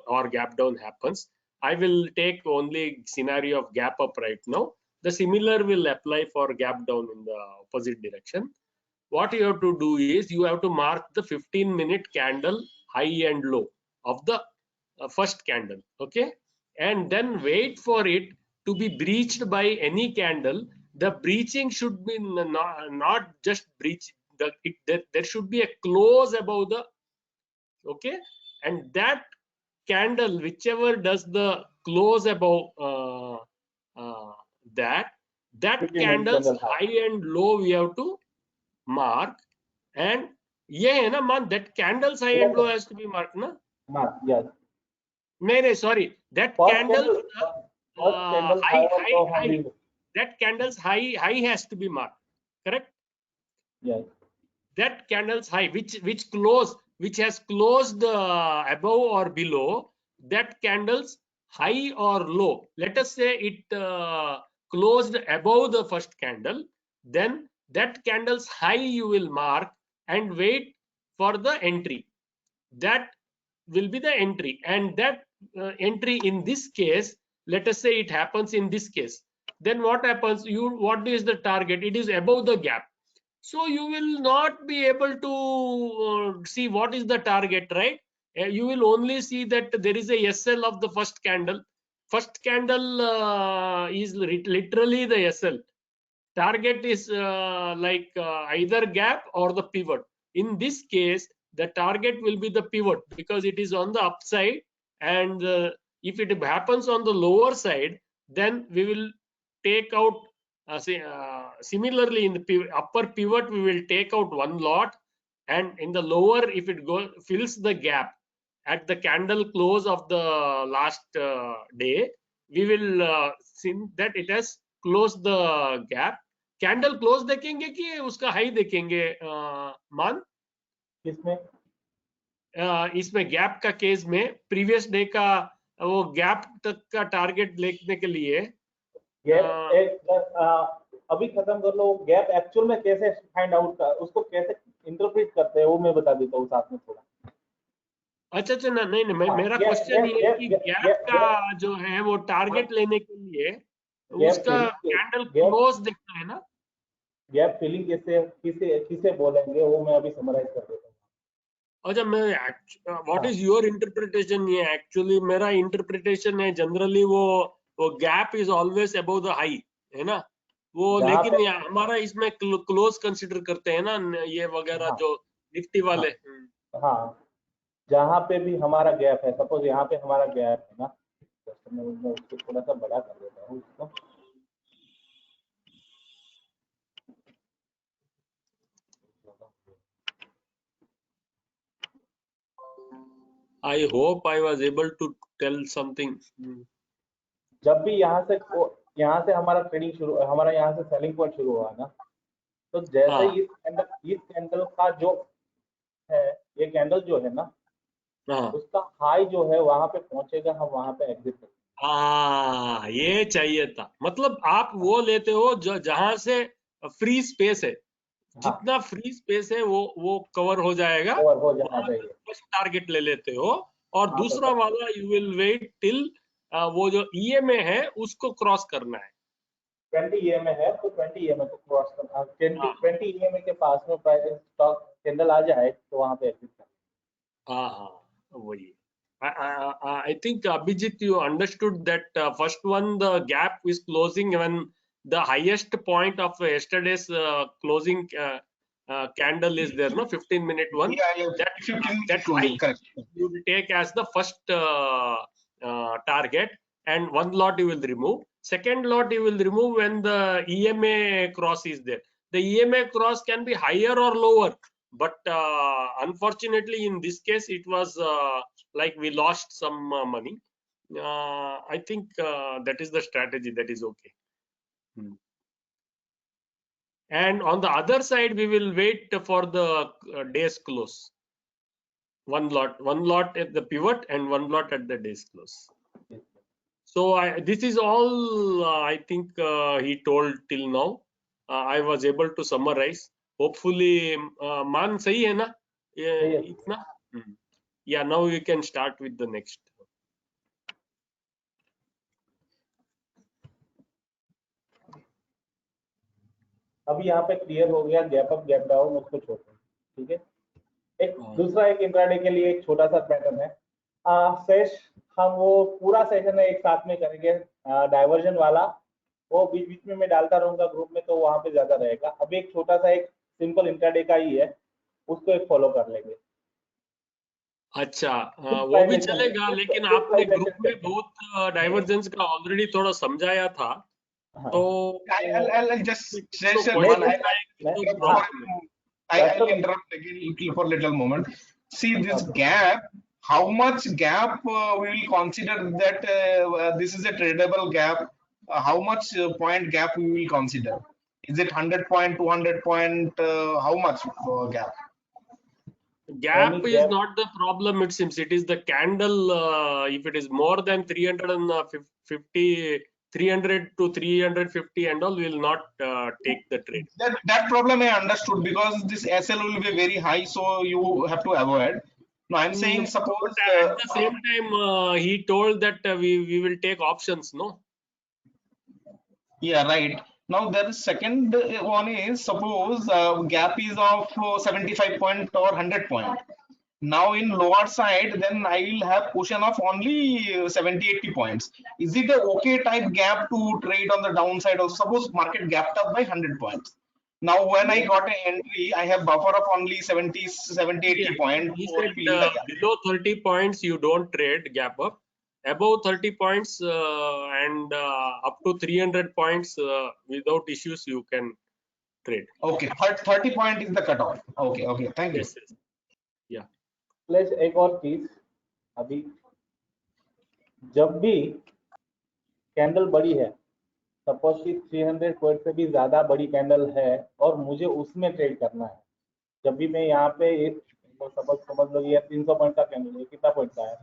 or gap down happens, I will take only scenario of gap up right now. The similar will apply for gap down in the opposite direction. What you have to do is you have to mark the 15-minute candle high and low of the first candle, okay, and then wait for it to be breached by any candle. The breaching should be not just breach, there should be a close above the, okay, and that candle whichever does the close above uh, that 15-minute candle's candle high. high and low we have to mark. And ये है ना man, that candle's high and low has to be marked ना. Yes. नहीं sorry, that First candle's high और low high, that candle's high has to be marked, correct? Yes. That candle's high which has closed above or below, that candle's high or low, let us say it closed above the first candle, then that candle's high you will mark and wait for the entry. That will be the entry, and that entry in this case, let us say it happens in this case, then what happens, what is the target? It is above the gap, so you will not be able to see what is the target, right? You will only see that there is a SL of the first candle. First candle is literally the SL. Target is either gap or the pivot. In this case, the target will be the pivot because it is on the upside, and if it happens on the lower side, then we will take out similarly in the upper pivot we will take out one lot, and in the lower, if it fills the gap at the candle close of the last day, we will see that it has closed the gap. Candle close देखेंगे कि उसका high देखेंगे मान किसमें? इसमें gap का case में previous day का वो गैप तक का टारगेट देखने के लिए अभी खत्म कर लो। गैप एक्चुअल में कैसे फाइंड आउट का, उसको कैसे इंटरप्रेट करते हैं वो मैं बता देता हूँ साथ में थोड़ा। अच्छा नहीं मेरा क्वेश्चन ये है कि गैप का जो है वो टारगेट लेने के लिए उसका कैंडल क्लोज देखना है ना। गैप फिलिंग किसे बोलेंगे वो मैं अभी समराइज कर देता हूँ। अच्छा मैं व्हाट इज योर इंटरप्रिटेशन? ये एक्चुअली मेरा इंटरप्रिटेशन है जनरली वो gap is always above the high है ना वो, लेकिन हमारा इसमें क्लोज कंसीडर करते हैं ना ये वगैरह जो निफ्टी वाले। हाँ जहाँ पे भी हमारा गैप है, सपोज यहाँ पे हमारा गैप है ना, मैं उसको थोड़ा सा बड़ा कर देता हूँ इसको। I hope I was able to tell something. जब भी यहाँ से हमारा ट्रेडिंग शुरू, हमारा यहाँ से सेलिंग पॉइंट शुरू हुआ ना, तो जैसे इस कैंडल का जो है, ये कैंडल जो है ना, उसका हाई जो है वहां पे पहुंचेगा, हम वहां पे एग्जिट करेंगे। ये चाहिए था, मतलब आप वो लेते हो जो जहां से फ्री स्पेस है, जितना फ्री स्पेस है वो कवर हो जाएगा, फर्स्ट टारगेट ले लेते हो, और दूसरा वाला यू विल वेट टिल वो जो ईएमए है उसको क्रॉस करना है। 20 ईएमए है तो 20 ईएमए को क्रॉस करना, 20 ईएमए के पास में प्राइस स्टॉक कैंडल आ जाए तो वहां पे एग्जिट करना। हाँ वही। I think Abhijit, you understood that first one, the gap is closing when the highest point of yesterday's closing candle is there, no, 15-minute one. Yeah, that high you will take as the first target, and one lot you will remove. Second lot you will remove when the EMA cross is there. The EMA cross can be higher or lower, but unfortunately in this case it was like we lost some money. I think that is the strategy, that is okay. and on the other side we will wait for the day's close. One lot at the pivot and one lot at the day's close. So this is all I think he told till now. I was able to summarize. Hopefully, मान सही है ना? इतना? Yeah, now we can start with the next. अभी यहाँ पे clear हो गया गैप अप गैप डाउन, उसको छोड़ते हैं, ठीक है। एक दूसरा एक इंट्राडे के लिए एक छोटा सा पैटर्न है। सेश हम वो पूरा सेशन है एक साथ में करेंगे, डाइवर्जन वाला वो बीच बीच में मैं डालता रहूंगा ग्रुप में, तो वहां पे ज्यादा रहेगा। अभी एक छोटा सा एक सिंपल इंट्राडे का ही है, उसको एक फॉलो कर लेंगे। अच्छा, वो भी चलेगा, लेकिन आपने ग्रुप में बहुत डाइवर्जेंस का ऑलरेडी थोड़ा समझाया था। तो I'll just share one. I'll interrupt again for a little moment. See this gap. How much gap we will consider that this is a tradable gap? How much point gap we will consider? Is it 100 point, 200 point? How much gap? Gap is not the problem, it seems. It is the candle. If it is more than 350, 300 to 350 and all, will not take the trade. That problem I understood, because this SL will be very high, so you have to avoid. No, I'm saying suppose at the same time he told that we will take options, no? Yeah, right. Now the second one is, suppose gap is of 75 point or 100 point. Now in lower side, then I will have cushion of only 70-80 points. Is it a okay type gap to trade on the downside? Also, suppose market gapped up by 100 points. Now when I got an entry, I have buffer of only 70-80 points. He said below 30 points you don't trade gap up. Above 30 points and up to 300 points without issues you can trade. Okay, 30 point is the cutoff. Okay, thank you. Yes. Yeah. Plus एक और चीज, अभी जब भी candle बड़ी है, suppose कि 300 point से भी ज्यादा बड़ी कैंडल है और मुझे उसमें ट्रेड करना है, जब भी मैं यहाँ पे सपोज समझ लो ये 300 पॉइंट का कैंडल है, कितना पॉइंट का है,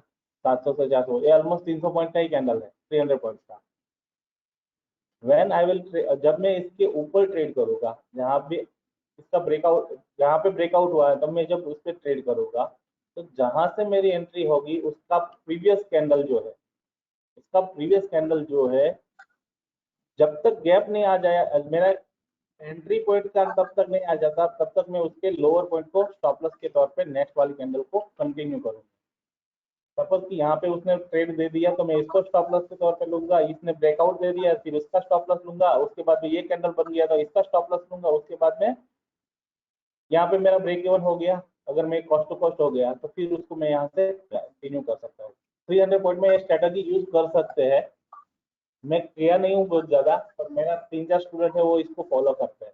700 से 400, ये ऑलमोस्ट 300 पॉइंट का ही कैंडल है, 300 पॉइंट का। व्हेन आई विल, जब मैं इसके ऊपर ट्रेड करूंगा, जहाँ पे इसका ब्रेकआउट, जहाँ पे ब्रेकआउट हुआ है, तब मैं जब उस पर ट्रेड करूंगा, तो जहां से मेरी एंट्री होगी उसका प्रीवियस कैंडल जो है, उसका प्रीवियस कैंडल जो है, जब तक गैप नहीं आ जाए, मेरा एंट्री पॉइंट का तब तक नहीं आ जाता, तब तक मैं उसके लोअर पॉइंट को स्टॉप लॉस के तौर पे नेक्स्ट वाली कैंडल को कंटिन्यू करूंगा। सपोज कि यहाँ पे उसने ट्रेड दे दिया, तो मैं इसको स्टॉप लॉस के तौर पे लूंगा, इसने ब्रेकआउट दे दिया, फिर उसका स्टॉप लॉस लूंगा, उसके बाद में ये कैंडल बन गया तो इसका स्टॉप लॉस लूंगा, उसके बाद में यहाँ पे मेरा ब्रेक इवन हो गया, अगर मैं कॉस्ट टू कॉस्ट हो गया तो फिर उसको मैं यहाँ से कंटिन्यू कर सकता हूँ। 300 पॉइंट में ये स्ट्रेटजी यूज कर सकते हैं। मैं किया नहीं हूँ बहुत ज्यादा, पर मेरा 3-4 स्टूडेंट है वो इसको फॉलो करते हैं,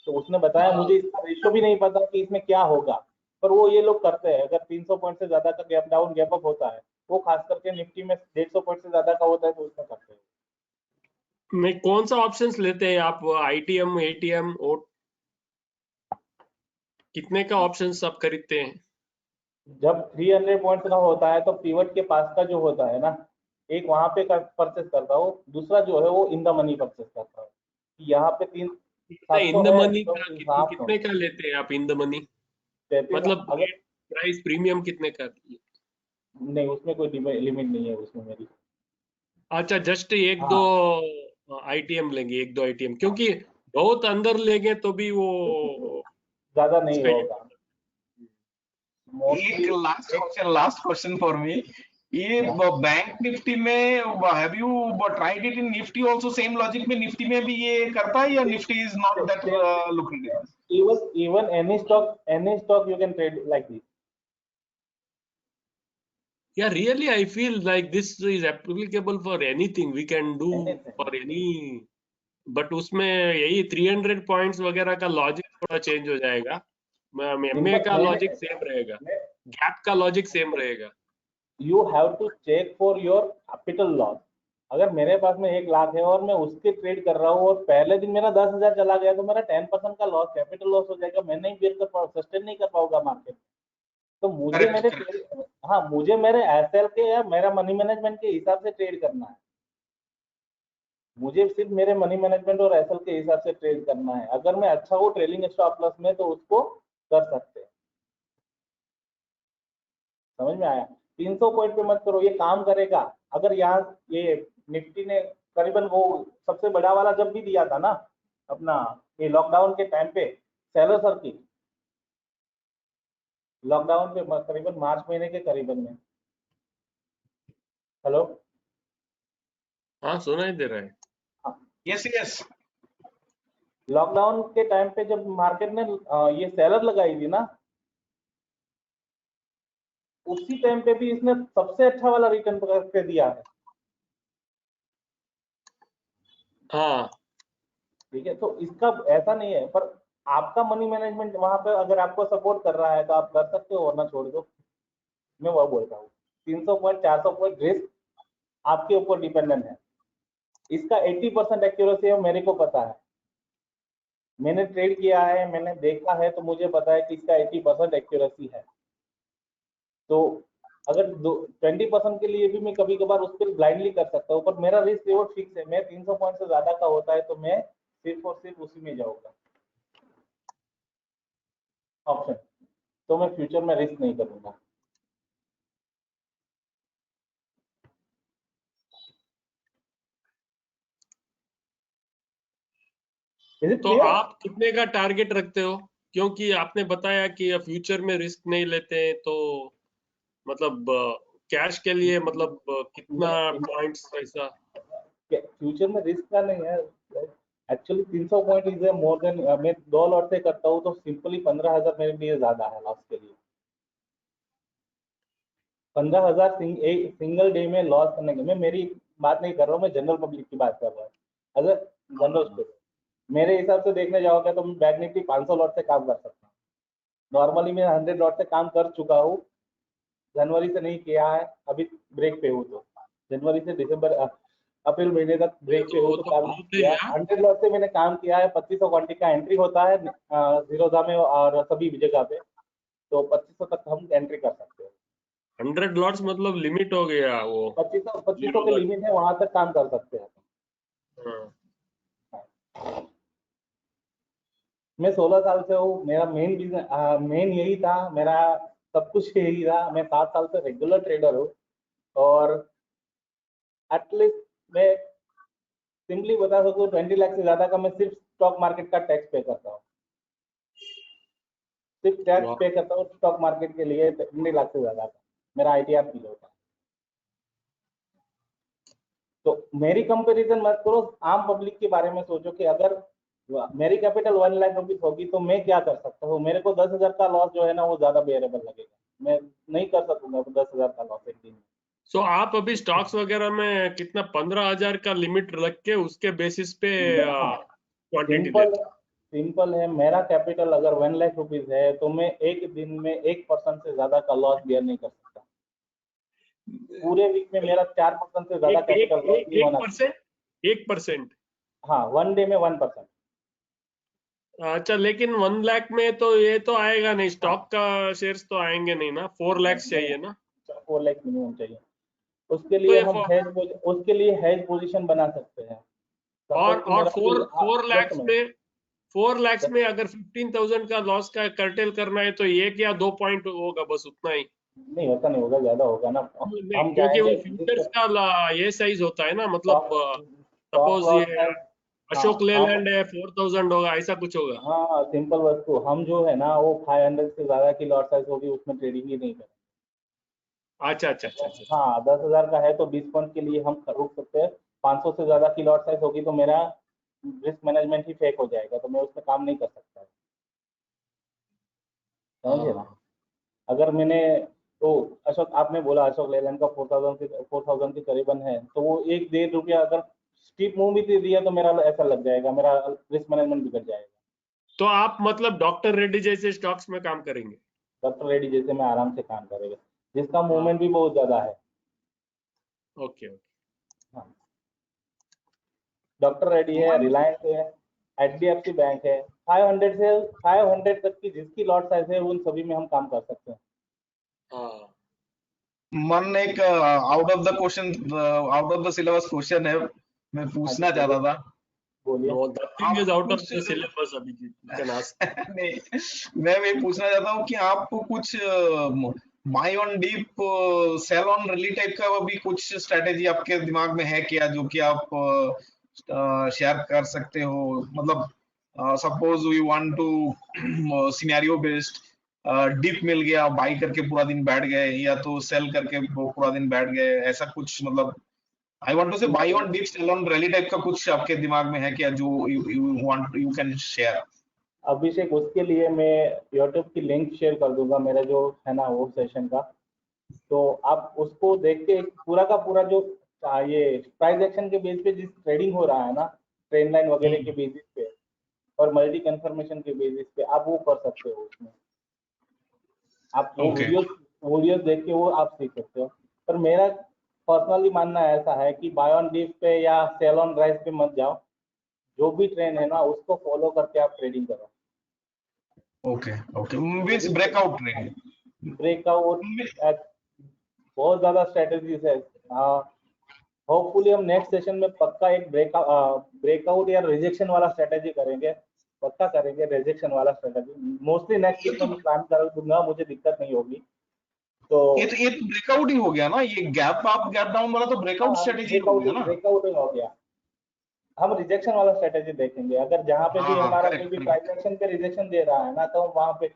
तो उसने बताया, मुझे इसका रेशो भी नहीं पता कि इसमें क्या होगा, पर वो ये लोग करते हैं। अगर 300 पॉइंट से ज्यादा का गैप डाउन गैप अप होता है, वो खास करके निफ्टी में 150 पॉइंट से ज्यादा का होता है, तो उसमें करते हैं। मैं कौन सा ऑप्शंस लेते हैं आप? ITM, ATM और कितने का ऑप्शंस आप खरीदते हैं? जब 300 पॉइंट्स का होता है तो पिवट के पास का जो होता है ना, एक वहां पे परचेस करता हूँ, दूसरा जो है वो इन द मनी परचेस करता हूँ। यहाँ पे इन द मनी का कितने का लेते हैं आप? इन द मनी मतलब प्राइस प्रीमियम कितने का? नहीं, उसमें कोई लिमिट नहीं है उसमें मेरी। अच्छा, जस्ट 1-2 ITM लेंगे, 1-2 ITM, क्योंकि बहुत अंदर लेंगे तो भी वो ज्यादा नहीं होगा। एक लास्ट क्वेश्चन फॉर मी, ये बैंक निफ्टी में have you tried it in Nifty also? Same logic में निफ्टी में भी ये करता है या Nifty is not that lucrative? even any stock you can trade like this. Yeah, really I feel like this is applicable for anything we can do for any, but उसमें यही 300 points वगैरह का लॉजिक थोड़ा change हो जाएगा। MA का logic same रहेगा, gap का लॉजिक सेम रहेगा। You have to check for your capital loss. अगर मेरे पास में 1 लाख है और मैं उसके ट्रेड कर रहा हूँ और पहले दिन मेरा 10,000 चला गया तो मेरा 10% का लॉस, कैपिटल लॉस हो जाएगा। मैं नहीं बेर कर पाऊँ, सस्टेन नहीं कर पाऊंगा मार्केट। तो मुझे करेक्ट मेरे करेक्ट। हाँ, मुझे मेरे एसएल के या मेरा मनी मैनेजमेंट के हिसाब से ट्रेड करना है। मुझे सिर्फ मेरे मनी मैनेजमेंट और एसएल के हिसाब से ट्रेड करना है। अगर मैं अच्छा हूँ ट्रेलिंग स्टॉप लॉस में तो उसको कर सकते हैं। समझ में आया? 300 पॉइंट पे मत करो, ये काम करेगा। अगर यहाँ ये निफ्टी ने करीबन वो सबसे बड़ा वाला जब भी दिया था ना अपना, ये लॉकडाउन के टाइम पे सेलर सर्किट, लॉकडाउन पे करीबन मार्च महीने के करीबन में। हेलो? हाँ सुनाई दे रहा है। हाँ, यस यस। लॉकडाउन के टाइम पे जब मार्केट ने ये सेलर लगाई थी ना, उसी टाइम पे भी इसने सबसे अच्छा वाला रिटर्न करके दिया है। हाँ ठीक है, तो इसका ऐसा नहीं है, पर आपका मनी मैनेजमेंट वहां पे अगर आपको सपोर्ट कर रहा है तो आप कर सकते हो, वरना छोड़ दो। मैं वो बोलता हूँ 300 पॉइंट 400 पॉइंट रिस्क आपके ऊपर डिपेंडेंट है। इसका 80% एक्यूरेसी है, मेरे को पता है, मैंने ट्रेड किया है, मैंने देखा है, तो मुझे पता है कि इसका 80% एक्यूरेसी है। तो अगर 20% के लिए भी मैं कभी कभार उस पर ब्लाइंडली कर सकता हूँ, पर मेरा रिस्क रिवॉर्ड फिक्स है। मैं 300 पॉइंट से ज्यादा का होता है तो मैं सिर्फ और सिर्फ उसी में जाऊंगा ऑप्शन। तो मैं फ्यूचर में रिस्क नहीं करूंगा। इज इट तो क्लियर? आप कितने का टारगेट रखते हो? क्योंकि आपने बताया कि फ्यूचर में रिस्क नहीं लेते हैं, तो मतलब कैश के लिए मतलब कितना पॉइंट्स ऐसा? फ्यूचर में रिस्क का नहीं है actually. 300 point is more than, मैं 2 लॉट से करता हूँ तो सिंपली 15,000 मेरे लिए ज्यादा है लॉस के लिए। 15,000 सिंगल डे में लॉस करने के, मैं मेरी बात नहीं कर रहा हूँ, मैं जनरल पब्लिक की बात कर रहा हूँ। अगर जनरल स्टूडेंट मेरे हिसाब से देखने जाओगे तो मैं बैंक निफ्टी 500 लॉट से काम कर सकता हूँ। नॉर्मली मैं 100 लॉट से काम कर चुका हूँ। जनवरी से नहीं किया है, अभी ब्रेक पे हूँ। तो जनवरी से दिसंबर अप्रैल महीने तक ब्रेक पे हूँ, वो तो तो काम बहुत है किया। यार। 100 लॉट से मैंने काम किया है। 2500 क्वांटिटी का एंट्री होता है जीरोधा में और सभी जगह पे, तो 2500 तक हम एंट्री कर सकते हैं। 100 लॉट्स मतलब लिमिट हो गया वो। 2500 के जीरो तक। लिमिट है, वहां तक काम कर सकते हैं। हाँ। मैं 16 साल से हूँ, मेरा मेन बिजनेस मेन यही था, मेरा सब कुछ यही था। मैं 7 साल से रेगुलर ट्रेडर हूँ और एटलीस्ट मैं सिंपली बता सकूँ 20 लाख से ज्यादा का मैं सिर्फ स्टॉक मार्केट का टैक्स पे करता हूँ। सिर्फ टैक्स वाह। पे करता हूँ स्टॉक मार्केट के लिए 20 लाख से ज्यादा का मेरा आईटीआर फील होता है। तो मेरी कंपैरिजन मत करो, आम पब्लिक के बारे में सोचो कि अगर मेरी कैपिटल 1 लाख रुपीज होगी तो मैं क्या कर सकता हूँ। मेरे को 10,000 का लॉस जो है ना वो ज्यादा बेयरेबल लगेगा। मैं नहीं कर सकूंगा 10,000 का लॉस एक दिन में। सो आप अभी स्टॉक्स वगैरह में कितना 15,000 का लिमिट रख के उसके बेसिस पे हाँ, क्वांटिटी सिंपल लेते? सिंपल है। मेरा कैपिटल अगर 1 लाख रुपीज है तो मैं एक दिन में 1% से ज्यादा का लॉस बेयर नहीं कर सकता। पूरे वीक में मेरा 4% से ज्यादा एक एक कैपिटल लॉस एक नहीं एक होना चाहिए। परसेंट 1%? हाँ, 1 डे में 1%। अच्छा, लेकिन 1 लाख में तो ये तो आएगा नहीं, हाँ, स्टॉक का शेयर्स तो आएंगे नहीं ना, 4 लाख नहीं, चाहिए ना? 4 लाख मिनिमम चाहिए। उसके तो लिए ये हम उसके लिए हेज पोजीशन बना सकते हैं। सपोज कि और मेरा अभी फोर फोर जस्ट लैक्स में में 4 लाख में अगर 15,000 का लॉस का कर्टेल करना है तो 1 या 2 पॉइंट होगा, बस उतना ही। नहीं, वैसा नहीं होगा, ज्यादा होगा ना। नहीं, हम क्योंकि वो जाएंगे फ्यूचर्स का ये साइज होता है ना, मतलब स्टॉप स्टॉप सपोज लॉस ये है। हाँ, अशोक हम लेलैंड है, 4,000 होगा, ऐसा कुछ होगा। हाँ, सिंपल वस्तु हम जो है ना वो 500 से ज्यादा की लॉट साइज होगी उसमें ट्रेडिंग ही नहीं करेंगे। अच्छा अच्छा अच्छा अच्छा अच्छा। हाँ, 10,000 का है तो 20 पॉइंट के लिए हम रुक सकते हैं। 500 से ज्यादा की लॉट साइज होगी तो मेरा रिस्क मैनेजमेंट ही फेक हो जाएगा, तो मैं उसमें काम नहीं कर सकता। समझिए ना? हाँ। अगर मैंने तो अशोक, आपने बोला अशोक लेलैंड का 4,000 के करीबन है, तो वो 1-1.5 रुपया अगर स्टीप मूव भी दे दिया तो मेरा ऐसा लग जाएगा, मेरा रिस्क मैनेजमेंट बिगड़ जाएगा। तो आप मतलब डॉक्टर रेड्डी जैसे स्टॉक्स में काम करेंगे? डॉक्टर रेड्डी जैसे में आराम से काम करेगा, जिसका हाँ। मूवमेंट भी बहुत ज्यादा है। Okay okay. हाँ, डॉक्टर रेड्डी है, रिलायंस है, HDFC बैंक है। 500 से 500 तक की जिसकी लॉट साइज है उन सभी में हम काम कर सकते हैं। हाँ मन एक out of the question, out of the syllabus question है, मैं पूछना चाहता था। बोलिए। नो द थिंग इज आप आउट ऑफ कुछ the syllabus Abhijit, you can ask. नहीं, मैं ये पूछना चाहता हूँ कि आपको कुछ buy on dip sell on rally type का भी कुछ स्ट्रेटेजी आपके दिमाग में है क्या, जो कि आप शेयर कर सकते हो? मतलब suppose we want to scenario based, dip मिल गया, बाई करके पूरा दिन बैठ गए, या तो सेल करके वो पूरा दिन बैठ गए, ऐसा कुछ? मतलब I want to say buy on dip sell on rally type का कुछ आपके दिमाग में है क्या, जो you want, you can share? Abhishek, उसके लिए मैं यूट्यूब की लिंक शेयर कर दूंगा, मेरा जो है ना वो सेशन का, तो आप उसको देख के पूरा का पूरा जो ये प्राइस एक्शन के बेस पे जिस ट्रेडिंग हो रहा है ना, ट्रेंड लाइन वगैरह के बेसिस पे और मल्टी कंफर्मेशन के बेसिस पे आप वो कर सकते हो। उसमें आप वो Okay. वीडियोस देख के वो आप सीख सकते हो। पर मेरा पर्सनली मानना ऐसा है कि बाय ऑन डिप पे या सेल ऑन राइज पे मत जाओ, जो भी ट्रेंड है ना उसको फॉलो करके आप ट्रेडिंग करो। Okay okay, means breakout trend. Breakout बहुत ज्यादा स्ट्रेटेजीज है। होपफुली हम नेक्स्ट सेशन में पक्का एक ब्रेकआउट या रिजेक्शन वाला स्ट्रेटेजी करेंगे, पक्का करेंगे रिजेक्शन वाला स्ट्रेटेजी। मोस्टली नेक्स्ट वीक में मैं प्लान कर दूंगा, मुझे दिक्कत नहीं होगी। तो ये तो ब्रेकआउट ही हो गया ना, ये गैप अप गैप डाउन वाला तो ब्रेकआउट स्ट्रेटेजी हो गया ना। ब्रेकआउट हो गया। हम रिजेक्शन वाला स्ट्रेटेजी देखेंगे, अगर जहाँ पे हाँ भी हाँ, हमारा कोई करेक्ट भी करेक्ट। प्राइस एक्शन पे रिजेक्शन दे रहा है ना, तो हम वहाँ पे